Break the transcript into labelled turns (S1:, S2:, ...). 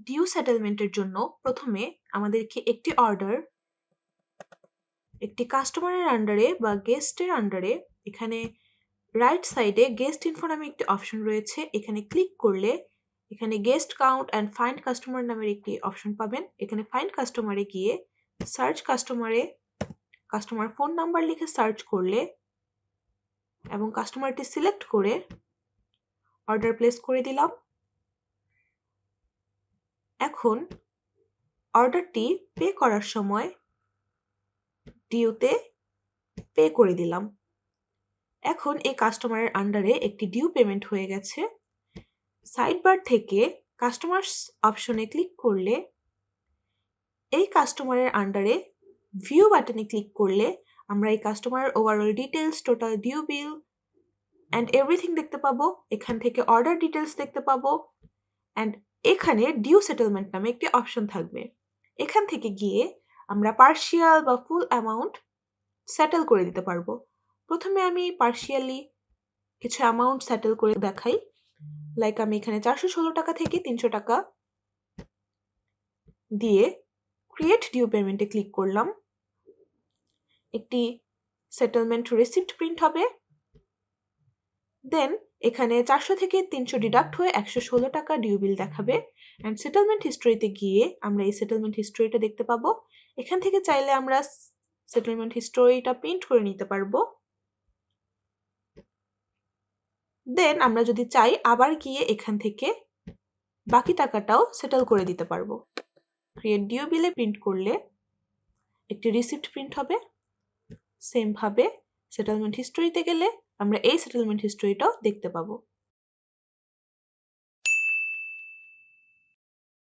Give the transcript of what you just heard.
S1: Due সেটেলমেন্টের জন্য প্রথমে আমাদেরকে একটি অর্ডার একটি কাস্টমারের আন্ডারে বা গেস্টের আন্ডারে এখানে রাইট সাইডে গেস্ট ইনফো নামে একটি অপশন রয়েছে। এখানে ক্লিক করলে এখানে guest count and find customer নামের একটি অপশন পাবেন। এখানে ফাইন্ড কাস্টমারে গিয়ে সার্চ কাস্টমারে কাস্টমার ফোন নাম্বার লিখে সার্চ করলে এবং কাস্টমারটি সিলেক্ট করে অর্ডার প্লেস করে দিলাম। এখন অর্ডারটি পে করার সময় ডিউতে পে করে দিলাম। এখন এই কাস্টমারের আন্ডারে একটি ডিউ পেমেন্ট হয়ে গেছে। সাইড বার থেকে কাস্টমার্স অপশনে ক্লিক করলে এই কাস্টমারের আন্ডারে ভিউ বাটনে ক্লিক করলে আমরা এই কাস্টমারের overall details, total due bill and everything দেখতে পাবো। এখান থেকে অর্ডার ডিটেলস দেখতে পাবো অ্যান্ড এখানে ডিউ সেটেলমেন্ট নামে একটি অপশন থাকবে। এখান থেকে গিয়ে আমরা পার্শিয়াল বা ফুল অ্যামাউন্ট সেটেল করে দিতে পারবো। প্রথমে আমি পার্শিয়ালি কিছু অ্যামাউন্ট সেটেল করে দেখাই। লাইক আমি এখানে 416 টাকা থেকে 300 টাকা দিয়ে ক্রিয়েট ডিউ পেমেন্টে ক্লিক করলাম। একটি সেটেলমেন্ট রিসিপ্ট প্রিন্ট হবে। দেন এখানে 400 থেকে 300 ডিডাক্ট হয়ে 116 টাকা ডিউ বিল দেখাবে অ্যান্ড সেটেলমেন্ট হিস্ট্রিতে গিয়ে আমরা এই সেটেলমেন্ট হিস্ট্রিটা দেখতে পাবো। এখান থেকে চাইলে আমরা সেটেলমেন্ট হিস্ট্রিটা প্রিন্ট করে নিতে পারবো। দেন আমরা যদি চাই আবার গিয়ে এখান থেকে বাকি টাকাটাও সেটেল করে দিতে পারবো। ক্রিয়েট ডিউ বিলে প্রিন্ট করলে একটি রিসিপ্ট প্রিন্ট হবে। সেম ভাবে সেটেলমেন্ট হিস্ট্রিতে গেলে আমরা এই সেটেলমেন্ট হিস্ট্রিটাও দেখতে পাবো।